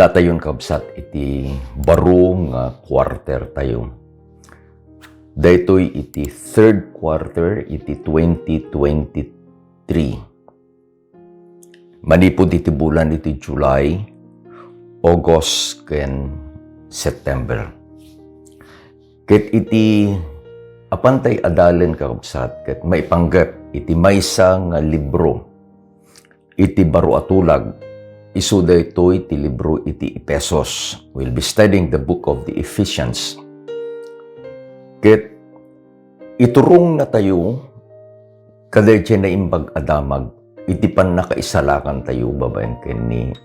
Datayon kabsat iti baro nga quarter tayo. Daytoy iti third quarter iti 2023. Manipod iti bulan iti July, August, ken September. Ket iti apantay adalen kakabsat ket maipanggep iti maysa nga libro iti baro atulag. Isu daytoy iti libro iti EPHESIANS. We'll be studying the book of the EPHESIANS. Ket iturong na tayo kaday na imbag adamag iti pan nakaisalakan tayo babaen ken ni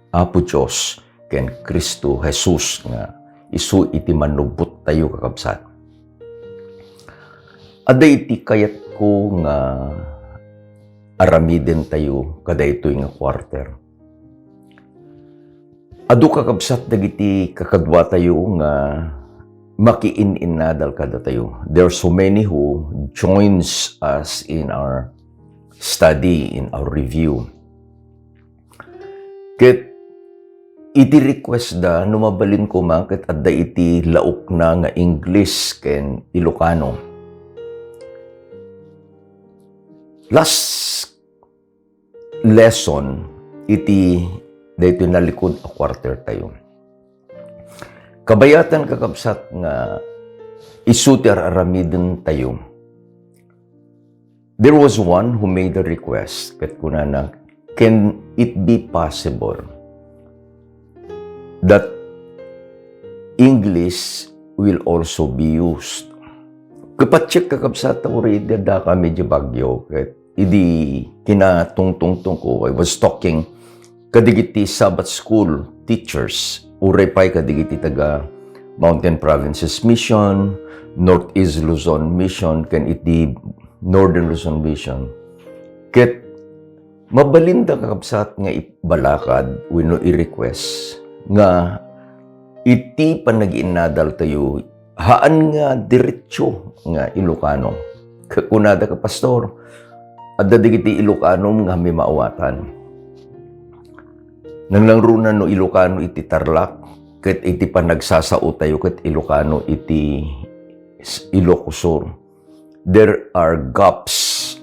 Apo Diyos ken Kristo Jesus nga isu iti manubot tayo kakabsat. Aday iti kayat ko nga aramiden tayo kadaytoy nga quarter. Adu kakabsat dagiti kakadwa tayo nga makiin-inadal kada tayo. There are so many who joins us in our study, in our review. Ket iti request da numabalin ko ket adda iti laok na nga English ken Ilocano. Last lesson iti daytoy nalikod a quarter tayo. Kabayatan kakabsat nga isuter aramiden tayo. There was one who made a request ket kunana, can it be possible that English will also be used? Kapatsyek kakabsat already da kami di Bagyo ket idi kinatungtungtung ko. I was talking kadigiti Sabbath school teachers uray pay kadigiti taga Mountain Provinces Mission, Northeast Luzon Mission, ken iti Northern Luzon Mission. Ket mabalinda kakabsat nga ibalakad wenno i-request nga iti panag-inadal tayo haan nga diretso nga Ilocano. Kunada ka pastor, adda digiti Ilocano nga may maawatan. Nanglangrunan no Ilocano iti Tarlac, ket iti panagsasao tayo ket Ilocano iti Ilocosur. There are gaps.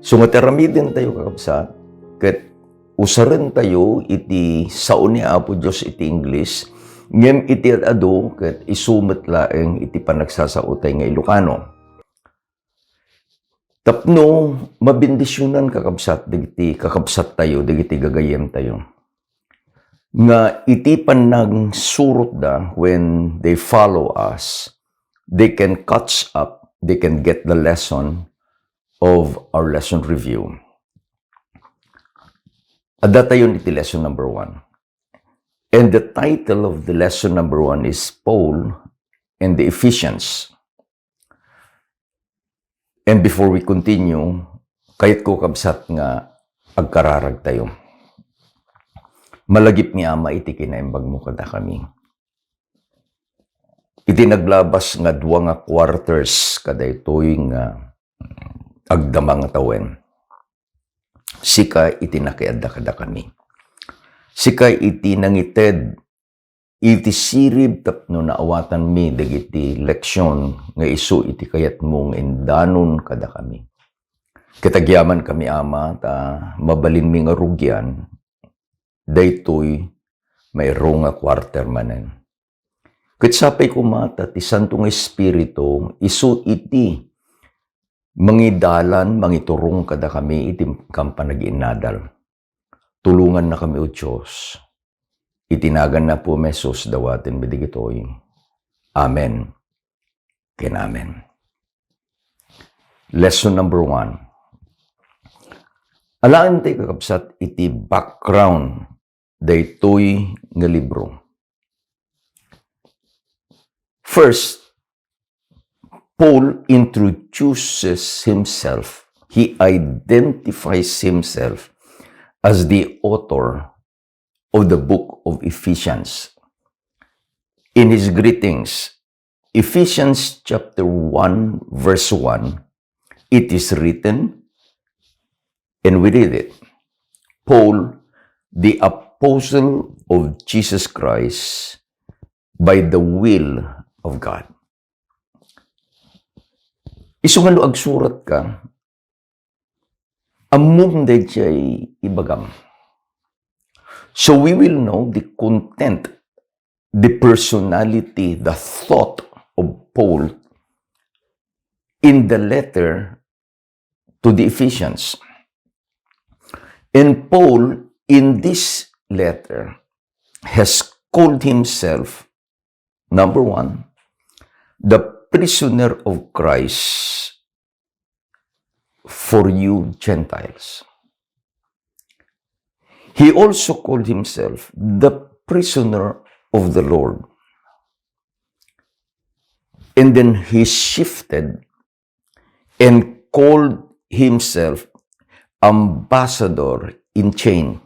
So mataramiden tayo kakabsat, ket usaren tayo iti sao ni Apo Diyos iti English, ngem iti adu ket isumet laeng iti panagsasao tayo nga Ilocano. Tapno mabindisyonan kakabsat digiti kakabsat tayo digiti gagayem tayo. Nga iti panang surot da when they follow us, they can catch up, they can get the lesson of our lesson review. Adda tayo iti lesson number 1. And the title of the lesson number 1 is Paul and the Ephesians. And before we continue, kayat ko kabsat nga agkararag tayo. Malagip ni Ama iti kinaimbag mo kada kami. Iti naglabas nga dua nga quarters kada itoy nga agdama nga tawen. Sika iti nakiadda kada kami. Sika iti nangited iti sirib tapno naawatan mi dagiti leksyon nga isu iti kayat mong indanon kada kami. Kitagyaman kami Ama ta mabalin mi nga rugyan daytoy mayro nga quarter manen. Ket sapay kumata ti Santong Espiritu isu iti mangidalan mangiturong kada kami iti kampanag-inadal. Tulungan na kami o Diyos. Itinagan na po mesos dawatin bidigitoy. Amen. Ken amen. Lesson number 1. Alaan tayo kakabsat iti background daytoy nga libro. First, Paul introduces himself. He identifies himself as the author of the book of Ephesians. In his greetings, Ephesians chapter 1, verse 1, it is written, and we read it, Paul, the apostle of Jesus Christ by the will of God. Isungano agsurat ka, among da jay ibagam. So we will know the content, the personality, the thought of Paul in the letter to the Ephesians. And Paul, in this letter, has called himself, number one, the prisoner of Christ for you Gentiles. He also called himself the prisoner of the Lord. And then he shifted and called himself ambassador in chain.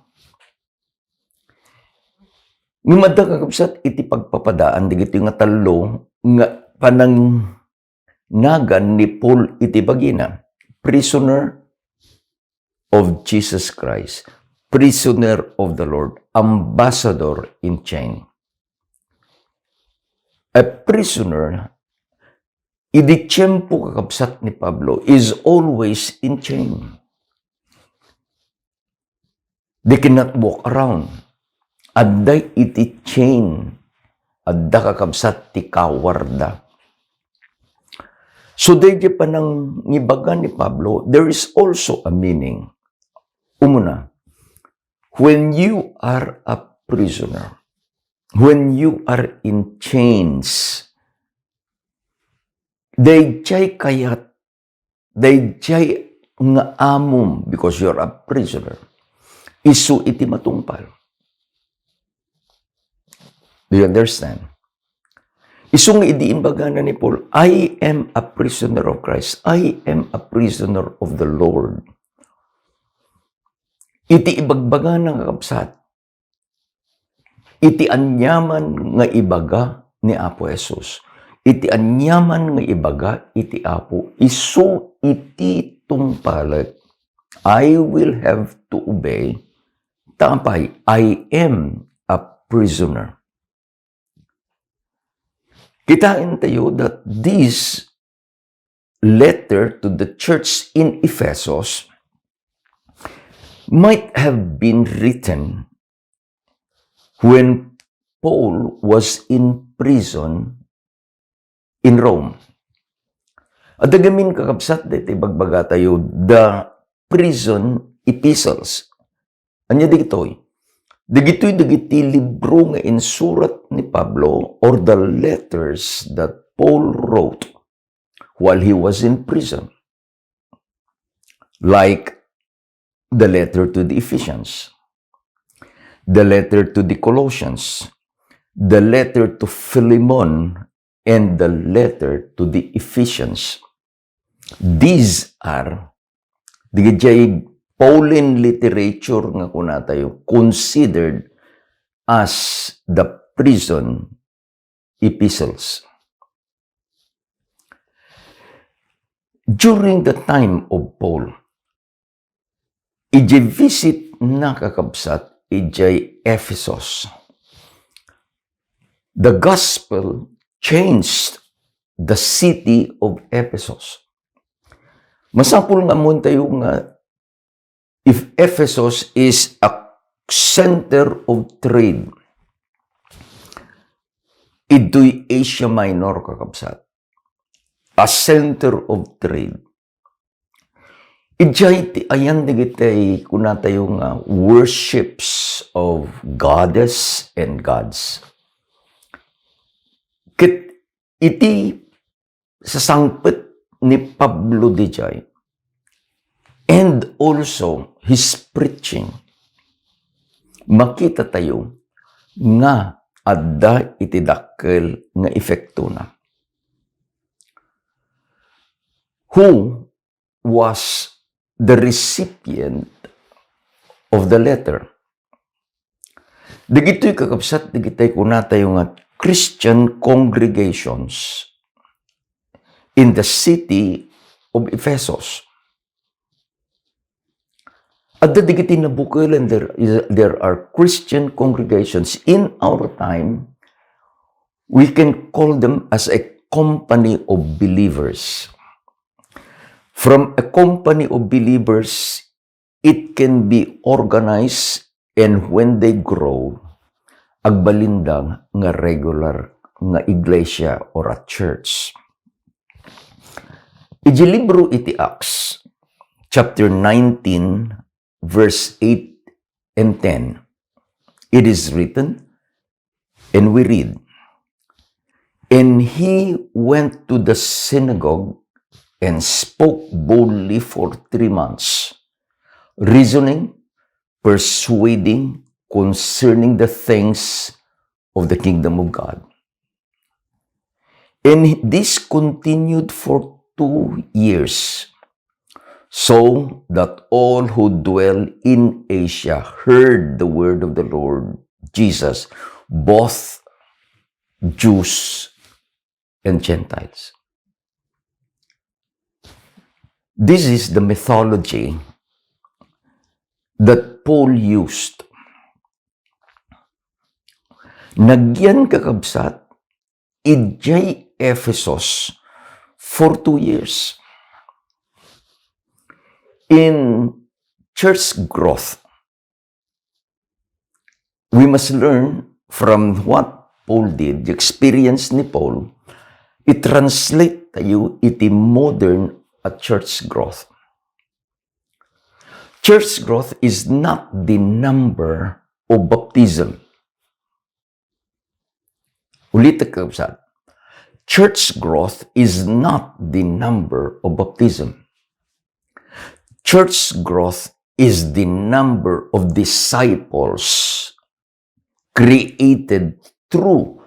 Ngumada kakabsat iti pagpapadaan digiti nga talo nga panang nagan ni Paul iti bagina. Prisoner of Jesus Christ, prisoner of the Lord, ambassador in chain. A prisoner, idi tiyempo kakabsat ni Pablo, is always in chain. They cannot walk around. Adday iti chain, adda kakabsat ti kawarda. So, dahil pa nang ngibaga ni Pablo, there is also a meaning. Umuna, when you are a prisoner, when you are in chains, day jay kayat, day jay nga amom, because you're a prisoner, isu iti matungpal. Do you understand? Isung idiimbaga na ni Paul, I am a prisoner of Christ. I am a prisoner of the Lord. Iti ibagbaga ng kakabsat. Iti anyaman nga ibaga ni Apo Jesus. Iti anyaman nga ibaga iti Apo. Isu iti tungpalat. I will have to obey. Tampay, I am a prisoner. Kitain tayo that this letter to the church in Ephesus might have been written when Paul was in prison in Rome. At agamin kakabsat dito, bagbaga tayo, the prison epistles. Anya digitoy? Digiti libro nga insurat ni Pablo or the letters that Paul wrote while he was in prison. Like the letter to the Ephesians, the letter to the Colossians, the letter to Philemon, and the letter to the Ephesians. These are digiti Pauline literature nga kuna tayo considered as the prison epistles. During the time of Paul, ije visit na kakabsat ije Ephesus. The gospel changed the city of Ephesus. Masapul nga mo tayo nga if Ephesus is a center of trade, ito'y Asia Minor kakabsat. A center of trade. Ijay ayan digitay kuna tayo nga worships of goddess and gods. Kit iti sasangpet ni Pablo dijay and also his preaching. Makita tayo nga adda iti dakkel nga efekto na. Who was the recipient of the letter? Digito'y kakabsat, digitay kuna tayo nga Christian congregations in the city of Ephesus. At the digiti na bukilan, there are Christian congregations in our time. We can call them as a company of believers. From a company of believers, it can be organized, and when they grow, agbalindang nga regular nga iglesia or a church. Iji libro iti Acts, chapter 19, verse 8 and 10. It is written, and we read, "And he went to the synagogue and spoke boldly for 3 months, reasoning, persuading concerning the things of the kingdom of God. And this continued for 2 years, so that all who dwell in Asia heard the word of the Lord Jesus, both Jews and Gentiles." This is the methodology that Paul used. Nagyan kakabsat, ijay Ephesus for 2 years. In church growth, we must learn from what Paul did, the experience ni Paul, i-translate tayo iti modern at church growth. Church growth is not the number of baptism. Ulit kakabsat. Church growth is not the number of baptism. Church growth is the number of disciples created through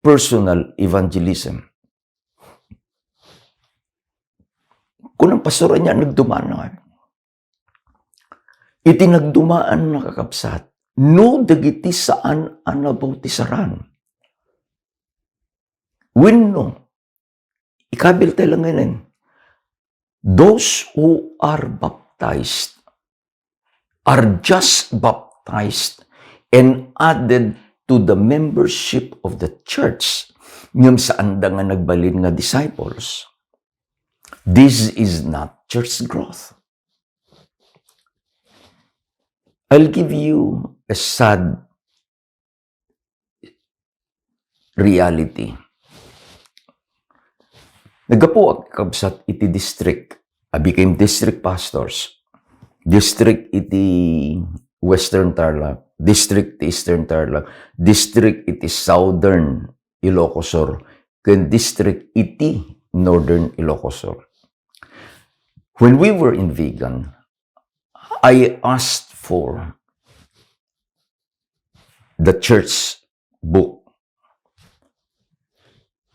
personal evangelism. Kung ang pastora niya nagdumaan, iti nagdumaan nakakapsat, no dagiti saan anabautisaran. Wenno, ikabil tayo lang ngayon. Those who are baptized are just baptized and added to the membership of the church. Ngam saan da nga nagbalin nga disciples. This is not church growth. I'll give you a sad reality. Nagapuag kabsat iti district. I became district pastors. District iti Western Tarlac. District iti Eastern Tarlac. District iti Southern Ilocos Sur. Ken district iti Northern Ilocos Sur. When we were in Vigan, I asked for the church book.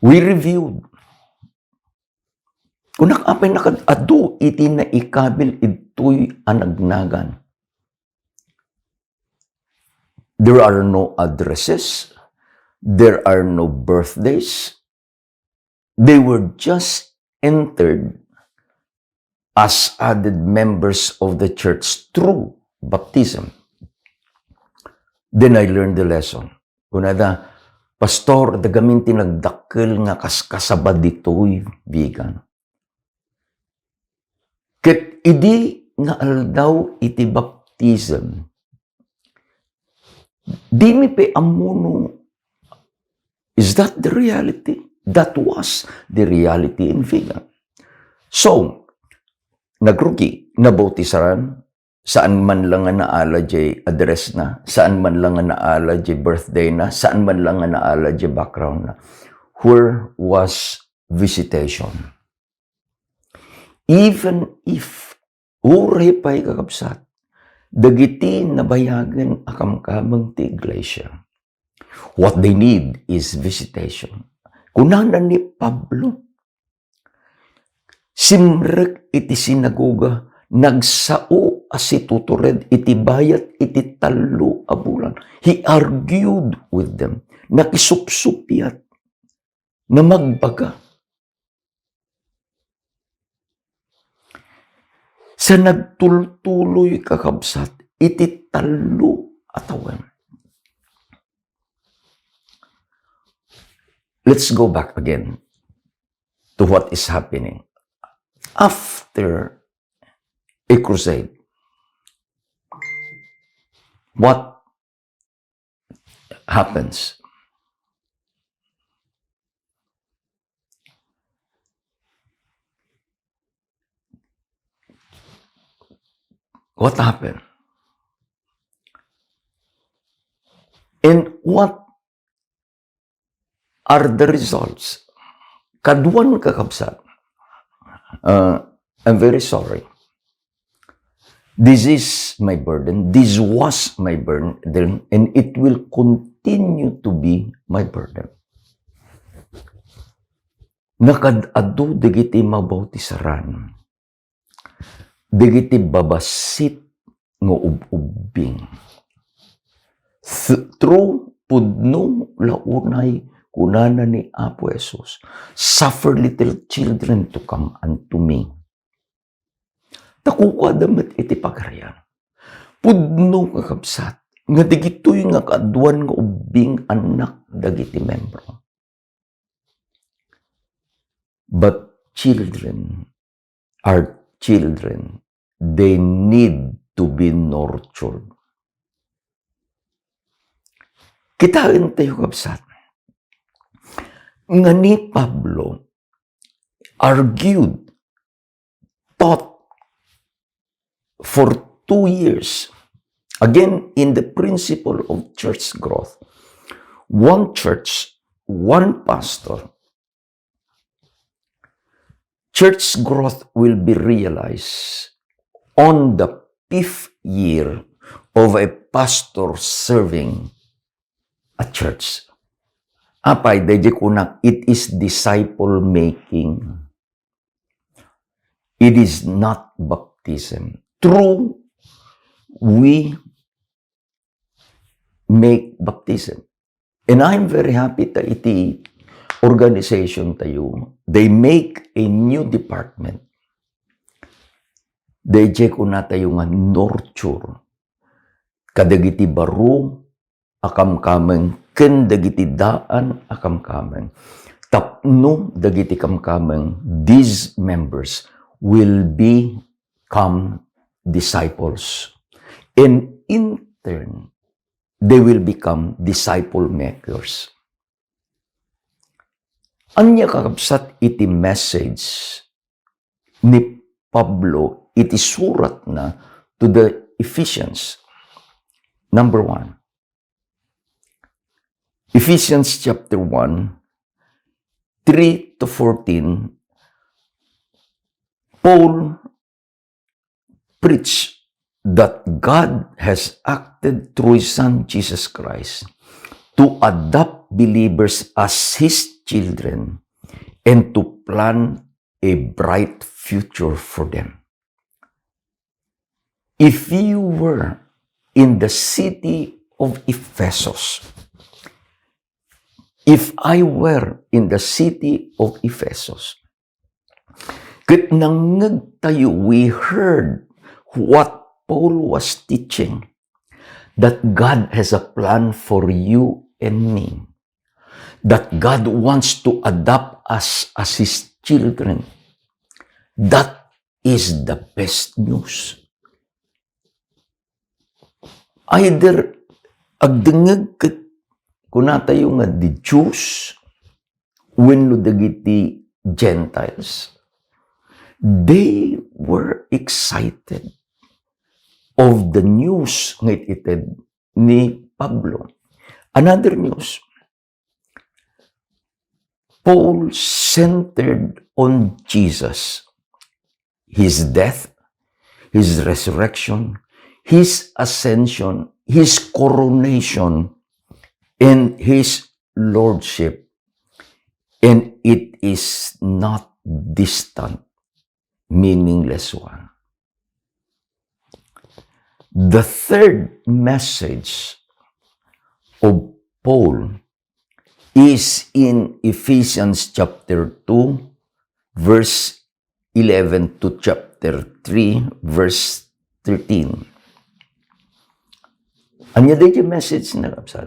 We reviewed. Kung nakapay nakadado, iti na ikabil ito'y anagnagan. There are no addresses. There are no birthdays. They were just entered as added members of the church through baptism. Then I learned the lesson. Kunada, pastor, dagamin tinagdakkel nga kaskasabad dito'y Vigan. Ket idi nga aldaw iti baptism, di mi pe amuno, is that the reality? That was the reality in Vigan. So, nagrugi, nabautisaran, saan man lang nga naala jay address na, saan man lang nga naala jay birthday na, saan man lang nga naala jay background na. Where was visitation? Even if uray pa'y kakabsat, dagiti nabayagan akamkamang ti iglesia. What they need is visitation. Kunanan ni Pablo, simrek iti sinagoga, nagsao asi tutured iti bayat iti 3 a bulan. He argued with them, nakisupsupyat, na magbaga. Sa nagtultuloy kakabsat, iti talo atawan. Let's go back again to what is happening. After a crusade, what happens? What happened? And what are the results? Kaduan kakabsat. I'm very sorry. This is my burden. This was my burden, and it will continue to be my burden. Nakadado digiti mabautisaran. Digiti babasit nga ububing. Through pudno launay kunana ni Apo Jesus, suffer little children to come unto me. Takuha damat iti pagarayan. Pudno kakabsat, nga digito'y nga kaduan nga ubing anak dagiti membro. But children are children. They need to be nurtured. Kitain tayo kabsat. Nga ni Pablo argued, taught for 2 years, again in the principle of church growth. One church, one pastor. Church growth will be realized on the 5th year of a pastor serving a church. Apay, dahi kunak, it is disciple making. It is not baptism. True, we make baptism. And I'm very happy that iti organization tayo, they make a new department. Dahi kuna tayo nga nurture. Kadagiti baro, akam kameng, ken dagiti daan, akam kameng. Tapno dagiti kam kameng, these members will become disciples. And in turn, they will become disciple makers. Anya kakabsat iti message ni Pablo, iti surat na to the Ephesians. Number 1. Ephesians chapter 1, 3 to 14, Paul preached that God has acted through His Son, Jesus Christ, to adopt believers as His children and to plan a bright future for them. If you were in the city of Ephesus, if I were in the city of Ephesus, ket nangeg tayo, we heard what Paul was teaching, that God has a plan for you and me, that God wants to adopt us as His children. That is the best news. Either agdengeg ket kuna tayo nga di Jews, wenno dagiti Gentiles, they were excited of the news nga ited ni Pablo. Another news, Paul centered on Jesus, His death, His resurrection, His ascension, His coronation, and His lordship. And it is not distant, meaningless one. The third message of Paul is in Ephesians chapter 2, verse 11 to chapter 3, verse 13. Anya din yung message na kapsat.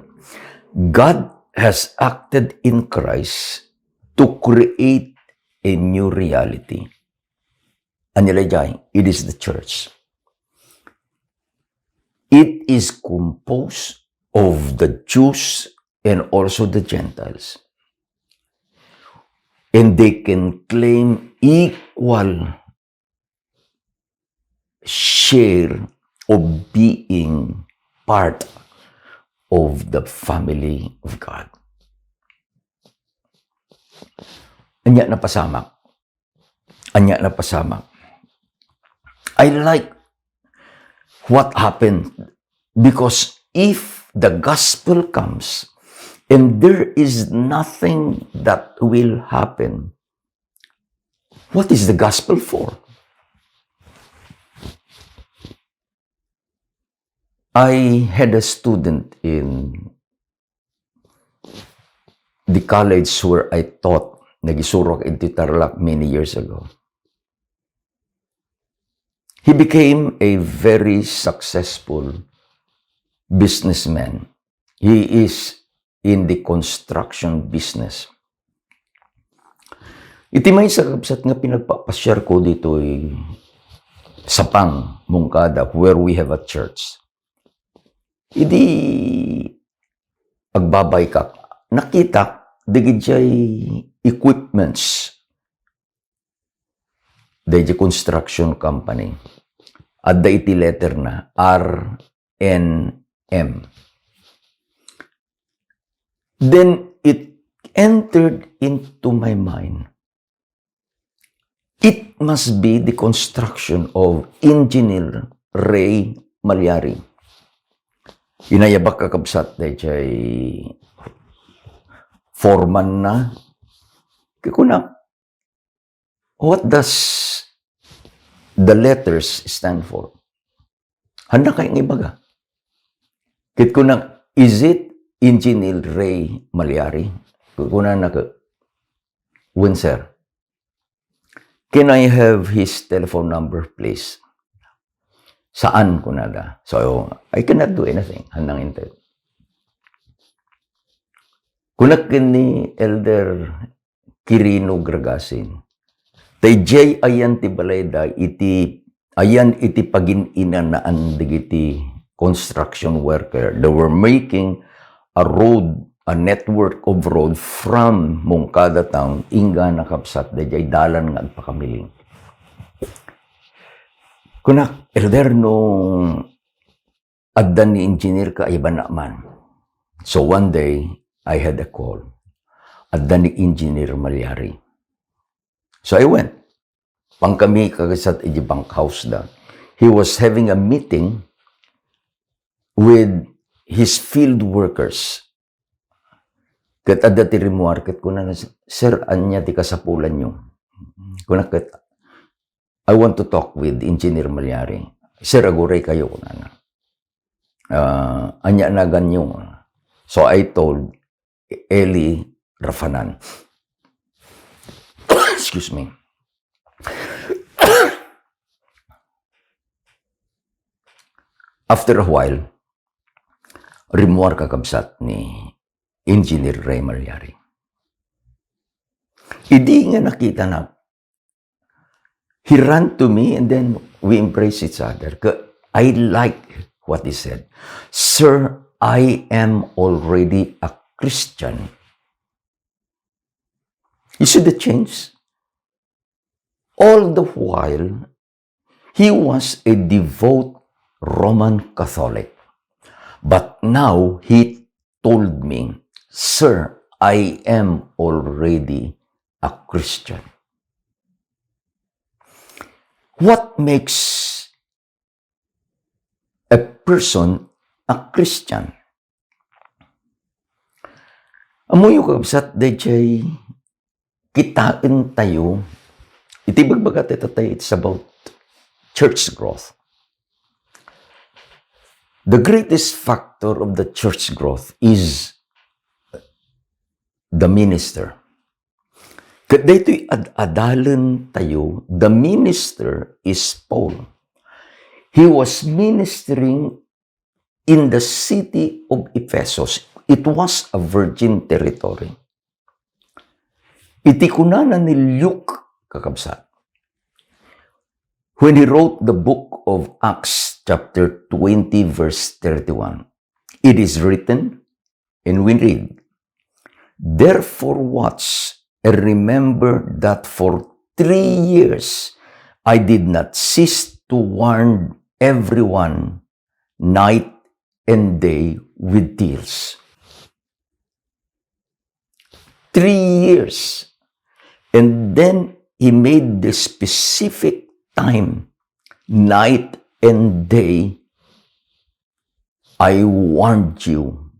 God has acted in Christ to create a new reality. Anya din, it is the church. It is composed of the Jews and also the Gentiles. And they can claim equal share of being part of the family of God. Anya na pasamak. Anya na pasamak. I like what happened because if the gospel comes and there is nothing that will happen, what is the gospel for? I had a student in the college where I taught, nagisurok in Tarlac many years ago. He became a very successful businessman. He is in the construction business. Iti may sakabsat nga pinagpapasyar ko dito ay Sapang, Mungkada, where we have a church. Idi agbabay ka. Nakita, digid siya'y equipments. Digid construction company. At da iti letter na, RNM. Then it entered into my mind. It must be the construction of Engineer Ray Malyari. Inayabak kakabsat na siya'y foreman na. Kikunak, what does the letters stand for? Handa kayong ibaga. Kikunak, is it Engineer Ray Malyari? Kikunak na ka, when sir, can I have his telephone number, please? Saan ko nada? So, I cannot do anything. Handang intay. Kunak ni Elder Quirino Gragasin. Tay jay ayan ti balayda iti ayan iti pagin-ina na andigiti construction worker. They were making a road, a network of road from Mungkada town inga nakapsat da jay dalan nga agpakamiling. Kunak, elder nung addan ni engineer ka iba na man. So one day, I had a call. Addan ni engineer Malyari. So I went. Pang kami kagasat iji bank house da. He was having a meeting with his field workers. Kat adda ti remarket ko na, sir, anya ti kasapulan nyo. Kunak, I want to talk with Engineer Malyari. Sir, aguray kayo ko na. Anya na ganyo. So I told Eli Rafanan. Excuse me. After a while, rimuar kakabsat ni Engineer Ray Malyari. Idi nga nakita na he ran to me and then we embraced each other. I like what he said. Sir, I am already a Christian. You see the change? All the while, he was a devout Roman Catholic. But now he told me, Sir, I am already a Christian. What makes a person a Christian? Amoy yung kabsat, dayjay, kitain tayo, itibagbagat ito tayo, it's about church growth. The greatest factor of the church growth is the minister. Kat daytoy ad-adalan tayo, the minister is Paul. He was ministering in the city of Ephesus. It was a virgin territory. Iti kunanan ni Luke, kakabsat, when he wrote the book of Acts, chapter 20, verse 31, it is written, and we read, "Therefore watch, and remember that for 3 years I did not cease to warn everyone night and day with tears." 3 years. And then he made the specific time, night and day, I warned you.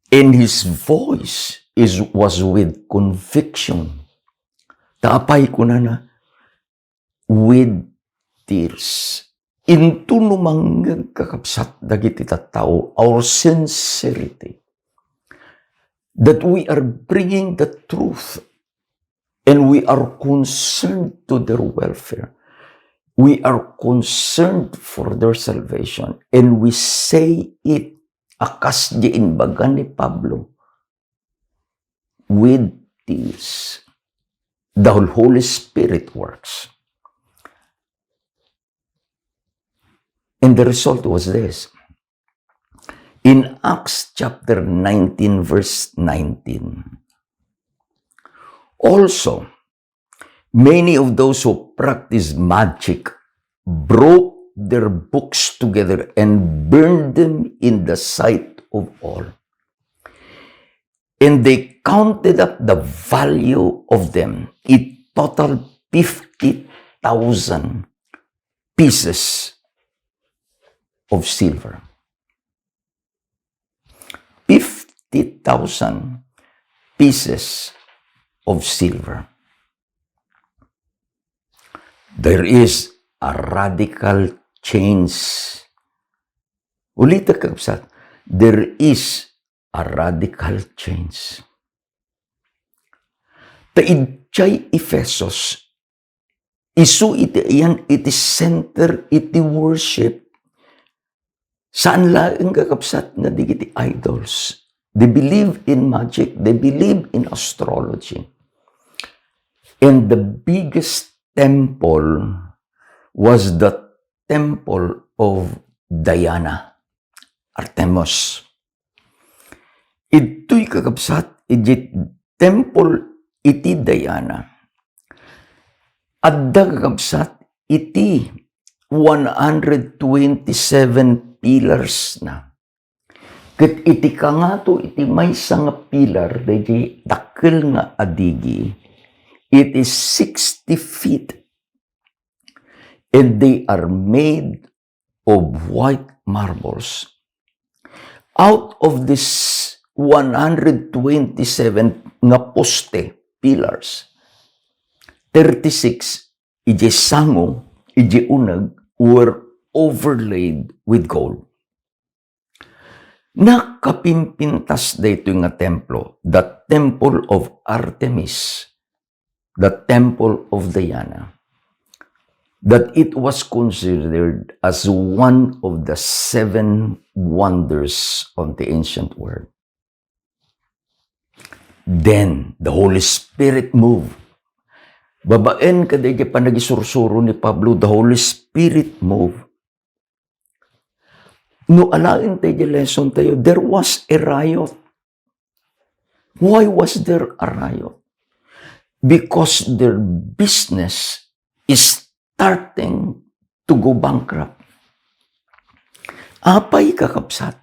And his voice was with conviction. Tapay ko na with tears. Into numang kakapsat dagiti tattao, our sincerity, that we are bringing the truth and we are concerned to their welfare. We are concerned for their salvation. And we say it, akas di inbaga ni Pablo, with tears. The Holy Spirit works. And the result was this. In Acts chapter 19, verse 19, also, many of those who practiced magic broke their books together and burned them in the sight of all. And they counted up the value of them. It totaled 50,000 pieces of silver. 50,000 pieces of silver. There is a radical change. Ulit kakabsat, there is a radical change. Taidjay Ephesus, isu iti iyan iti center iti worship. Saan laeng kakabsat nga digiti idols? They believe in magic. They believe in astrology. And the biggest temple was the temple of Diana, Artemis. Ito'y kakabsat, iti temple iti Diana. Adda kakabsat, iti 127 pillars na. Ket iti kangato iti maysa nga pillar, iti dakkel nga adigi, it is 60 feet. And they are made of white marbles. Out of this 127 nga poste, pillars, 36, iti sango, iti unag, were overlaid with gold. Nakapimpintas dito nga templo, the temple of Artemis, the temple of Diana, that it was considered as one of the 7 wonders of the ancient world. Then, the Holy Spirit moved. Babaen ka dahil pa nagisursuro ni Pablo, the Holy Spirit moved. No alain tayo lesson tayo, there was a riot. Why was there a riot? Because their business is starting to go bankrupt. Apay kakapsat.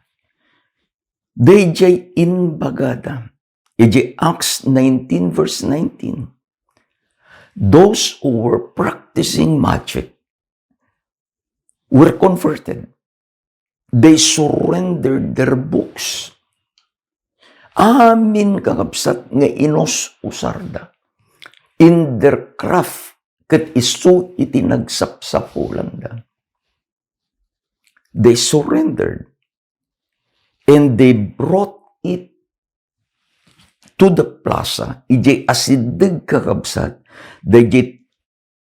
Dayjay inbagada. Iji Acts 19 verse 19. Those who were practicing magic were converted. They surrendered their books. Amin kakabsat nga inos usarda. In their craft, kat isu iti nagsapsapulan da. They surrendered. And they brought it to the plaza, ijay asideg kakabsat, the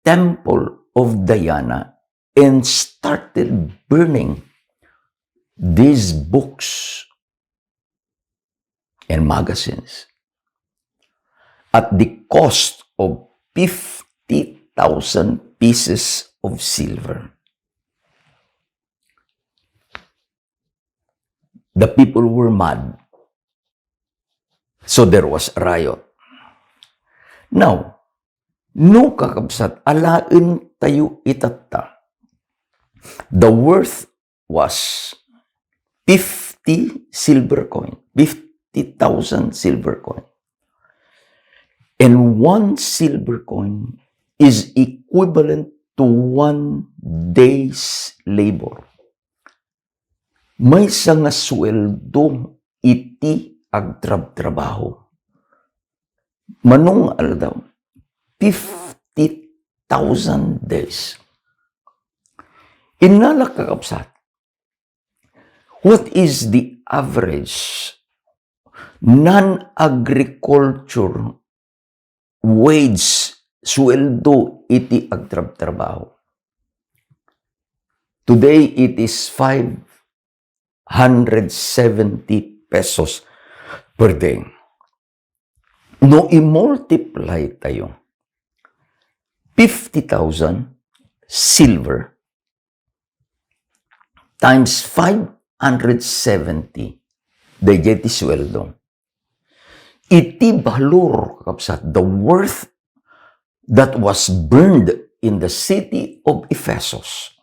temple of Diana, and started burning these books and magazines at the cost of 50,000 pieces of silver. The people were mad. So there was a riot. Now, no kakabsat, alain tayo itata. The worth was 50 silver coin, 50,000 silver coin. And one silver coin is equivalent to 1 day's labor. May nga sweldo iti agtrab-trabaho. Manong daw, 50,000 days. Inalak kakabsat, what is the average non-agriculture wage sweldo iti agtrab-trabaho? Today, it is 570 pesos per day. No, i-multiply tayo. 50,000 silver times 570 dayjay ti sweldo. Iti balor, kapsat, the worth that was burned in the city of Ephesus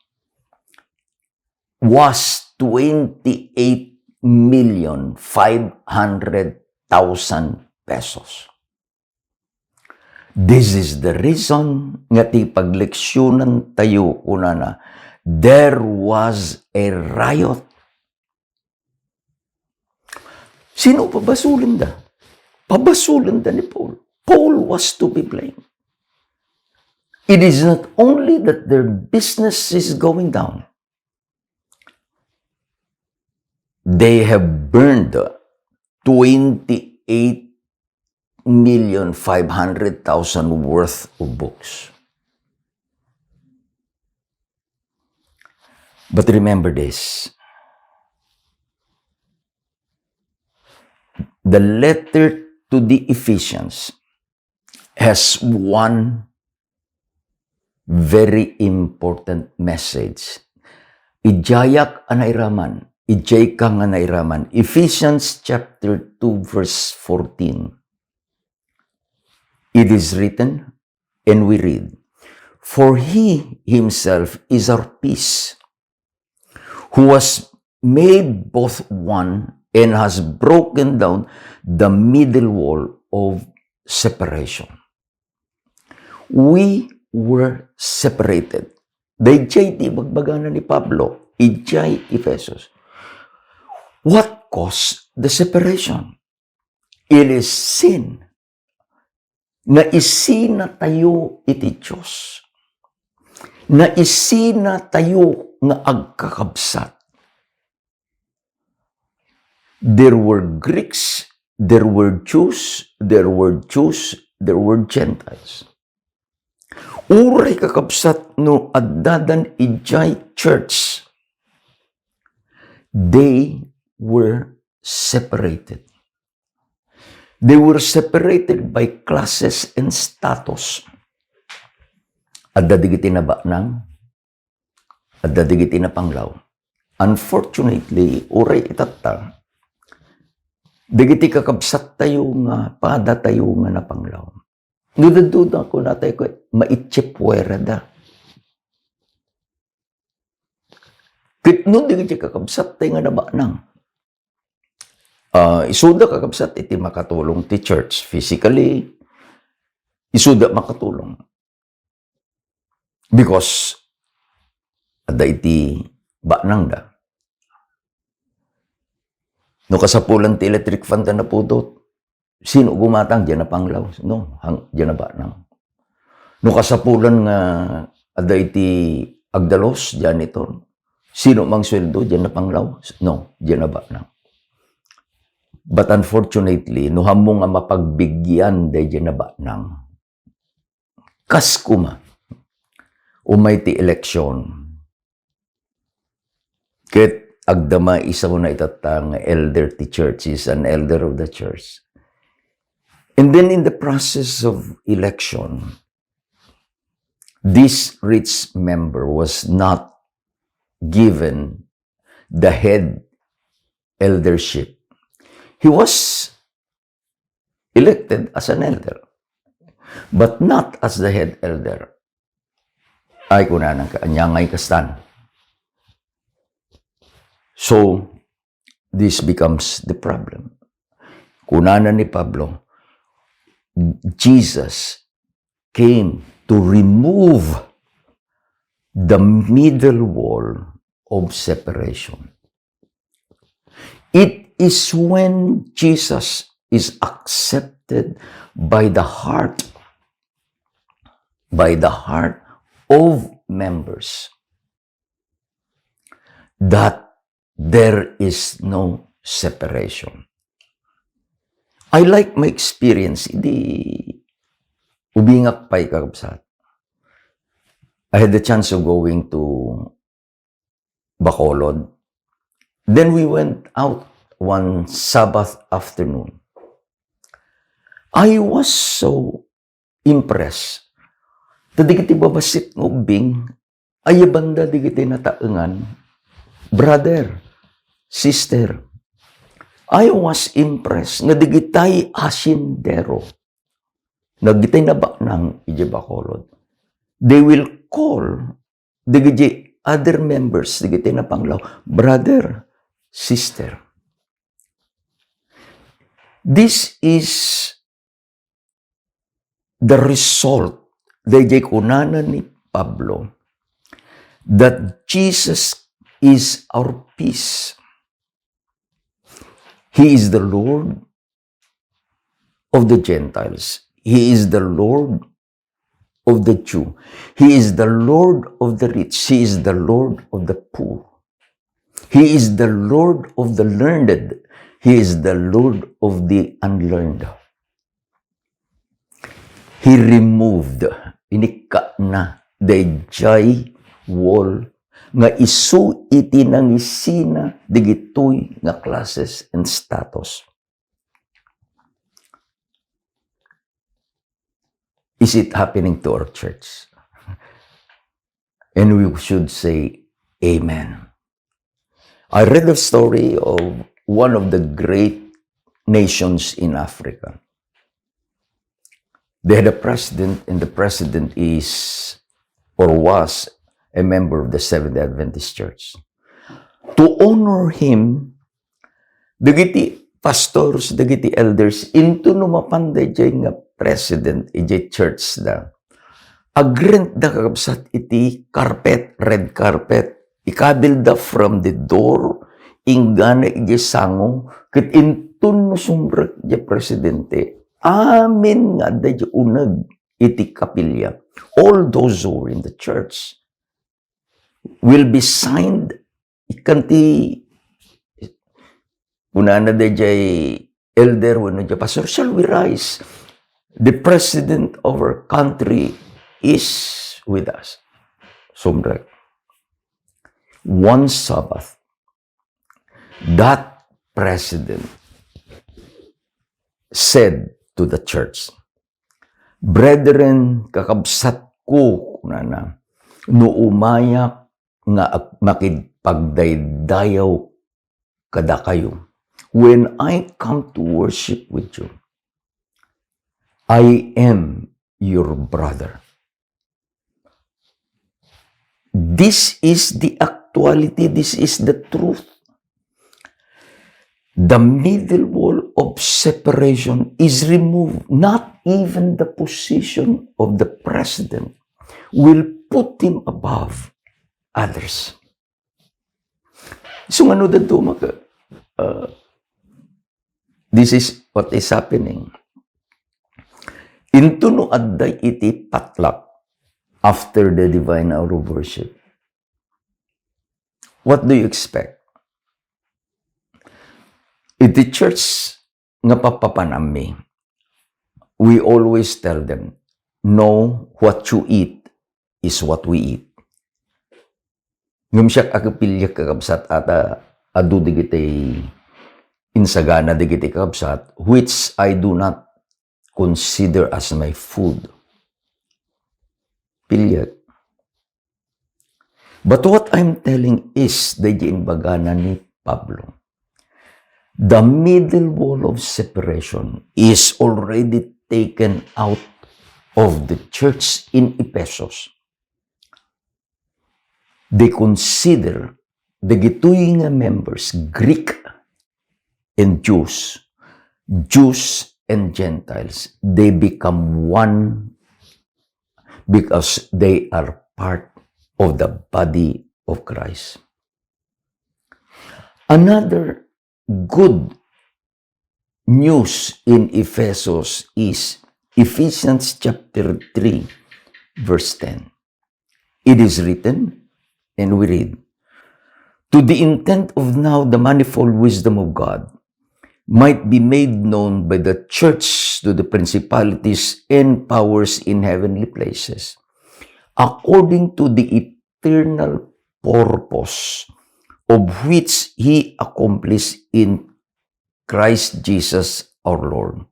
was 28,500,000 pesos. This is the reason nga ti pagleksyonan tayo kunana, there was a riot. Sino pabasulin da? Pabasulin da ni Paul. Paul was to be blamed. It is not only that their business is going down. They have burned 28,500,000 worth of books. But remember this. The letter to the Ephesians has one very important message. Ijayak anairaman. Ijay ka nga nairaman. Ephesians chapter 2 verse 14. It is written, and we read, "For he himself is our peace, who was made both one and has broken down the middle wall of separation." We were separated. Dayjay di bagbagana ni Pablo, ijay Ephesus. What caused the separation? It is sin. Naisina tayo iti Diyos. Naisina tayo nga agkakabsat. There were Greeks, there were Jews, there were Gentiles. Uray kakabsat no addadan ijay church. They were separated. They were separated by classes and status. Adda digiti na baknang, adda digiti na panglaw. Unfortunately, uray itata, digiti kakabsat tayo nga, pada tayo nga na panglaw. Duda-duda ko na tayo ko, maitsipwera da. Kitno digiti kakabsat tayo nga na baknang. Isuda kakabsat iti makatulong ti church physically, isuda makatulong. Because ada iti baknang da. No kasapulan ti electric fan na pudot, sino gumatang diyan na panglaw? No, diyan na baknang. No kasapulan nga ada iti agdalos janitor, sino mang sweldo diyan na panglaw? No, diyan na baknang. But unfortunately, no hamo nga mapagbigyan dahil na ba nang kas kuma umay ti eleksyon. Ket agdama isa mo na itatang elder ti church, is an elder of the church. And then in the process of election, this rich member was not given the head eldership. He was elected as an elder, but not as the head elder. Ay kunanan ka, anyangay kastan. So, this becomes the problem. Kunanan ni Pablo, Jesus came to remove the middle wall of separation. It is when Jesus is accepted by the heart of members that there is no separation. I like my experience. Hindi ubingak pa'y kakabsat. I had the chance of going to Bacolod. Then we went out one Sabbath afternoon. I was so impressed. Tadigiti babasit ng ubing, ay banda digiti nataengan. Brother, sister, I was impressed na digitay asindero. Nagitay na ba ng ije Bacolod? They will call digiti other members, digitay na panglaw, brother, sister. This is the result dahil kunanan ni Pablo that Jesus is our peace. He is the Lord of the Gentiles. He is the Lord of the Jew. He is the Lord of the rich. He is the Lord of the poor. He is the Lord of the learned. He is the Lord of the unlearned. He removed, inika na, dayjay wall, nga isu iti nang isina, digitoy nga classes and status. Is it happening to our church? And we should say, Amen. I read the story of one of the great nations in Africa. They had a president, and the president is, or was, a member of the Seventh-day Adventist Church. To honor him, dagiti pastors, dagiti elders, into numapanday jay nga president, ije church da. Agrent da kakabsat iti carpet, red carpet, ikabilda from the door, ingana ije sango, ket intun no sumbrek ije presidente, amin nga da ije unag iti kapilya. All those who are in the church will be signed, ikanti, unana da ije elder, wano ije pastor, shall we rise? The president of our country is with us. Sumbrek. One Sabbath, that president said to the church, brethren, kakabsat ko, kunana, no umayak nga makipagdaydayaw kada kayo. When I come to worship with you, I am your brother. This is the actuality. This is the truth. The middle wall of separation is removed. Not even the position of the president will put him above others. So ano dito this is what is happening. Into no adday iti patlak after the divine hour of worship. What do you expect? Iti church nga papapanami, we always tell them, know what you eat is what we eat. Ngam siya akapilya kakabsat ata adu digitay insagana digitay kakabsat, which I do not consider as my food. Pilyak. But what I'm telling is, dayan bagana ni Pablo, the middle wall of separation is already taken out of the church in Ephesus. They consider the gituy nga members, Greek and Jews, Jews and Gentiles. They become one because they are part of the body of Christ. Another good news in Ephesus is Ephesians chapter 3, verse 10. It is written, and we read, to the intent of now the manifold wisdom of God might be made known by the church to the principalities and powers in heavenly places, according to the eternal purpose of which He accomplished in Christ Jesus our Lord,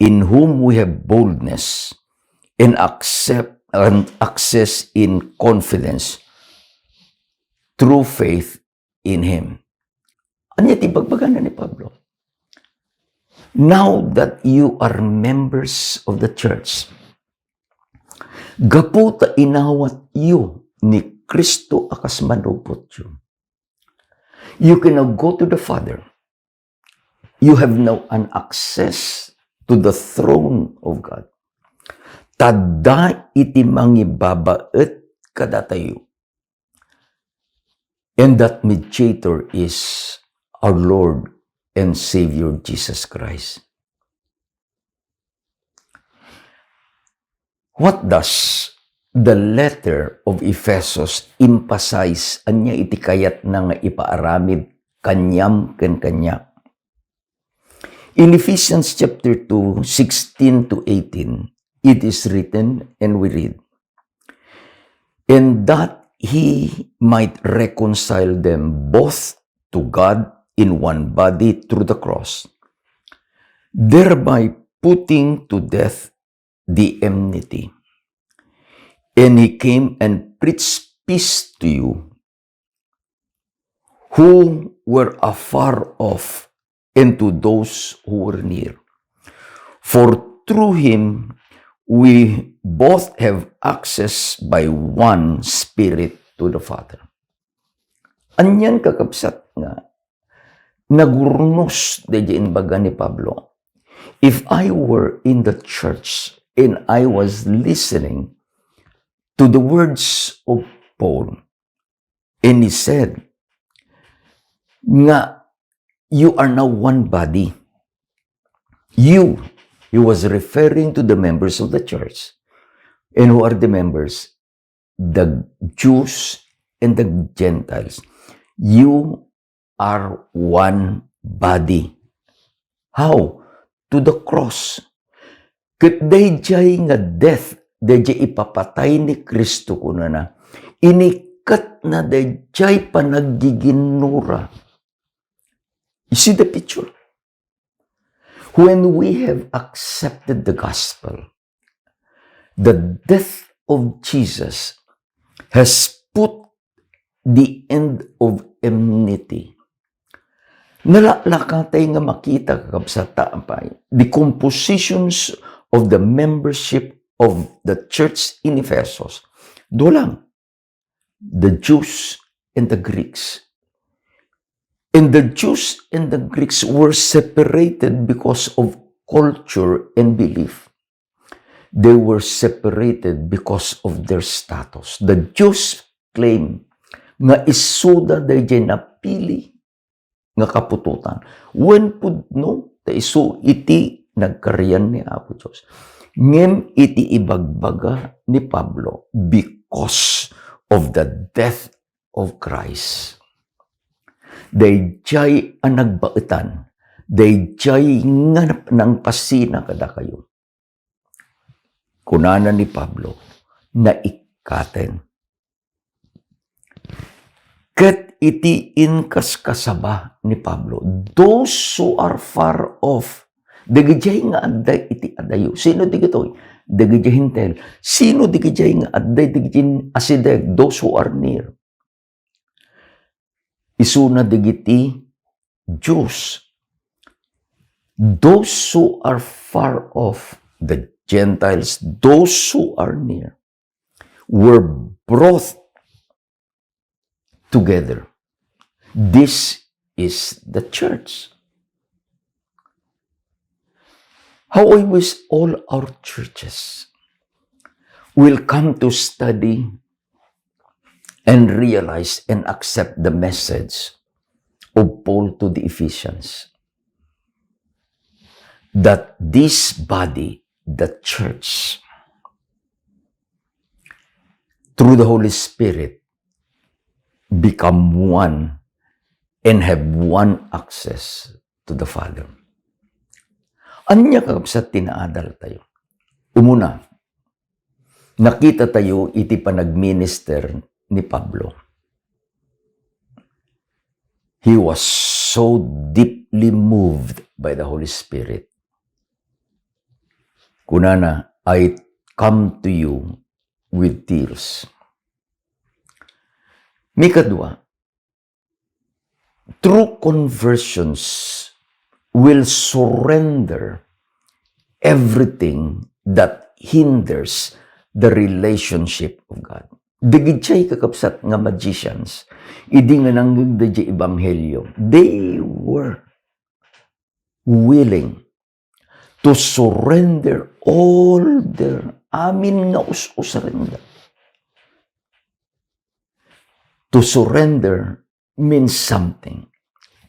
in whom we have boldness and access in confidence through faith in Him. Ano yung ibagbagan ni Pablo? Now that you are members of the church, gaputa inawat you ni Kristo akas manupot you. You can now go to the Father. You have now an access to the throne of God. Tada iti mangibabaet kadatayo. And that mediator is our Lord and Savior Jesus Christ. What does the letter of Ephesus emphasize? Anya iti kayat na nga ipaaramid kanyam ken kanya. In Ephesians chapter 2, 16 to 18, it is written, and we read, and that He might reconcile them both to God in one body through the cross, thereby putting to death the enmity. And He came and preached peace to you who were afar off, and to those who were near. For through Him we both have access by one Spirit to the Father. Anyan kakabsat nga, nagurnos dayan baga ni Pablo. If I were in the church and I was listening to the words of Paul, and he said, nga, you are now one body. He was referring to the members of the church. And who are the members? The Jews and the Gentiles. You are one body. How? To the cross. Kat dayjay nga death, dayjay ipapatay ni Kristo kuna na. Inikat na dayjay panagiginura. You see the picture? When we have accepted the gospel, the death of Jesus has put the end of enmity. Nalalakatay nga makita kakabsata pa the compositions of the membership of the church in Ephesus. Dulang, the Jews and the Greeks. And the Jews and the Greeks were separated because of culture and belief. They were separated because of their status. The Jews claim nga isuda dayjay napili nga kapututan. When pudno, ta isu iti nagkariyan ni Apo Diyos. Ngem iti ibagbaga ni Pablo because of the death of Christ. Dayjay ang nagbaetan dayjay nga ng pasina kada kayo. Kunana ni Pablo, na ikaten. Ket iti inkas kasaba ni Pablo, those who are far off, dagijay nga adday iti adayo. Sino digitoy? Dagijay hintel. Sino dagijay nga adday digijin asideg? Those who are near. Isuna digiti Jews. Those who are far off, the Gentiles, those who are near, were brought together. This is the church. How I wish all our churches will come to study and realize and accept the message of Paul to the Ephesians, that this body, the church, through the Holy Spirit, become one and have one access to the Father. Anya kakabsat tinaadal tayo. Umuna, nakita tayo iti panagminister ni Pablo. He was so deeply moved by the Holy Spirit. Kunana, I come to you with tears. Mikadwa, true conversions will surrender everything that hinders the relationship of God. Digidjay kakapsat nga magicians, idi nga nanggagdadya ebanghelyo, they were willing to surrender all their amin nga us-usarenda. To surrender means something.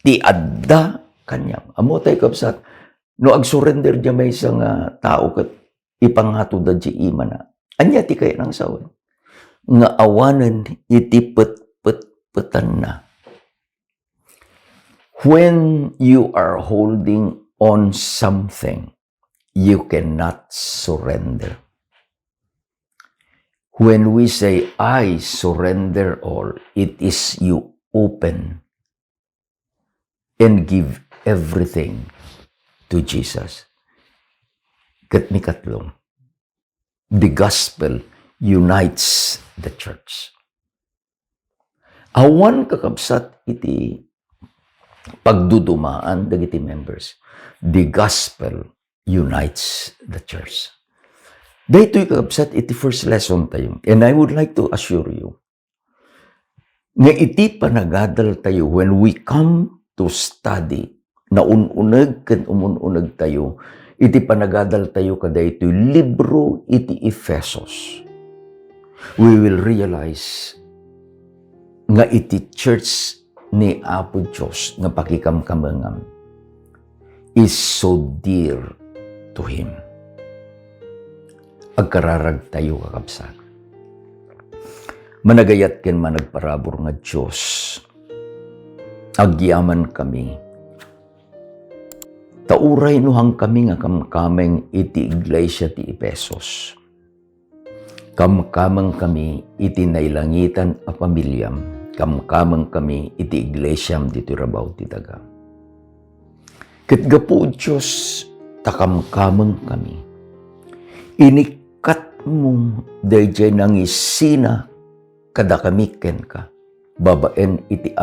Ti adda kanyam. Amo tayo kapsat, no ag-surrender dya may isang tao kat ipanghato da dya imana. Anya ti kaya ng sawan. Nga awanan iti pet-pet-petan na. When you are holding on something, you cannot surrender. When we say, I surrender all, it is you open and give everything to Jesus. Kat mikatlong, the gospel unites the church. Awan kakabsat iti pagdudumaan dagiti members. The gospel unites the church. Dahito'y kakabsat iti first lesson tayo. And I would like to assure you, nga iti panagadal tayo when we come to study, na ununag kan umununag tayo, iti panagadal tayo kada ito'y libro iti Ephesos. We will realize nga iti church ni Apo Diyos nga pakikamkamangam is so dear to Him. Agkararag tayo kakabsat. Managayat ken managparabor nga Diyos. Agyaman kami. Tauray nuhang kami nga kamkameng iti iglesia ti Ephesos. Kamkamang kami iti nailangitan a pamilyam. Kamkamang kami iti iglesyam dito rabaw ti daga. Ket gapu Diyos takamkamang kami. Inikat mo dayjay nangisina kada kami ken ka. Babaen iti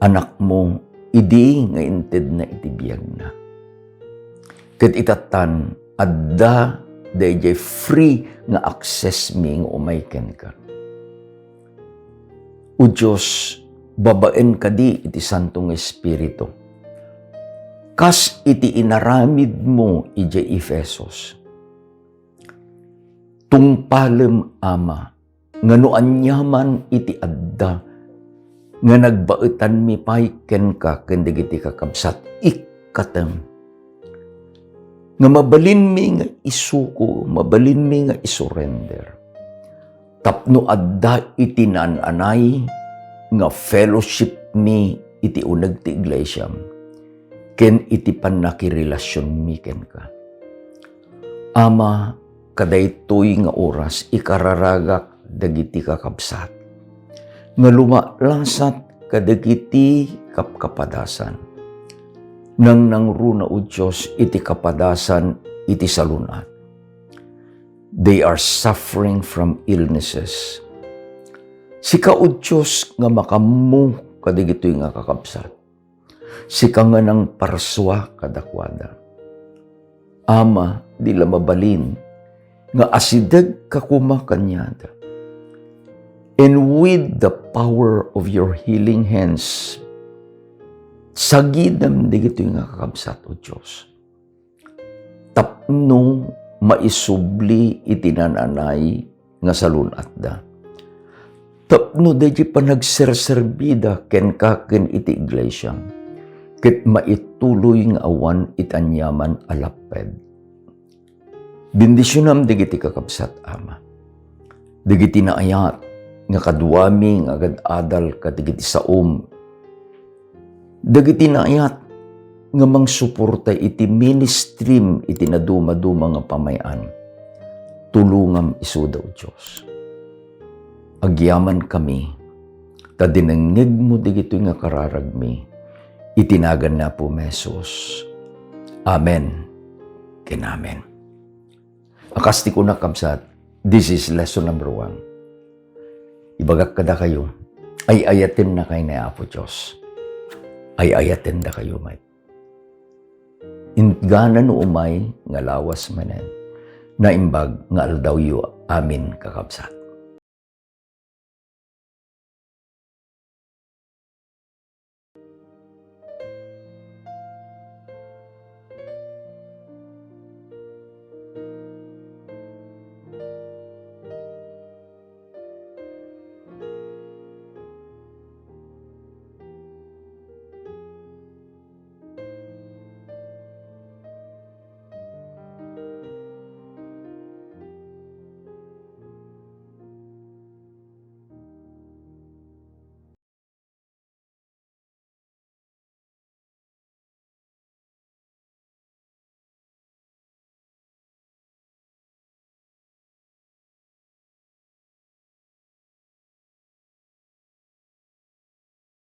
anak mo idi nga inted na iti biyag na. Ket itatan adda dayjay free nga access mi nga umay ken ka. O Diyos, babaen kadi iti Santong Espiritu. Kas iti inaramid mo iti Ephesos. Tungpalem Ama, ngano anyaman iti adda, nga nagbaetan mi pay ken ka ken dagiti kakabsat ikkatem. Nga mabalin mi nga isuko, mabalin mi nga isurrender. Tapno adda iti nananay nga fellowship mi iti uneg ti iglesia. ken iti panakirelasyon mi ken ka. Ama, kadaytoy nga oras ikararagak dagiti kakabsat. Nga lumalasat kadagiti kapkapadasan. Nang nangruna o Diyos iti kapadasan iti salunat. They are suffering from illnesses. Sika o Diyos nga makamu kadigitoy nga kakabsat. Sika nga nang parswa kadakwada. Ama, di la mabalin nga asidag kakuma kanyada. And with the power of your healing hands, sagidam digitoy nga kakabsat o Diyos. Tapno maisubli itinananay nga salunat da. Tapno dahi panagserserbida ken kaken iti iglesia. Ket maituloy nga awan itanyaman alaped. Bendisyonam digiti kakabsat, Ama. Digiti naayat nga kaduami nga agad-adal kadigiti saom. Dagiti naayat nga mangsuporta iti ministrim iti naduma-duma nga pamayan. Tulungam isuda o Diyos. Agyaman kami, ta dinangnig mo digito nga kararagmi, itinagan na po Mesos. Amen. Kinamen. Akasti ko na kabsat, this is lesson number 1. Ibagak kada kayo, ay ayatin na kayo na Apo Diyos. Ay ayatin na kayo, may. Ingana no umay, nga lawas manen, na imbag nga aldaw yu amin kakabsat.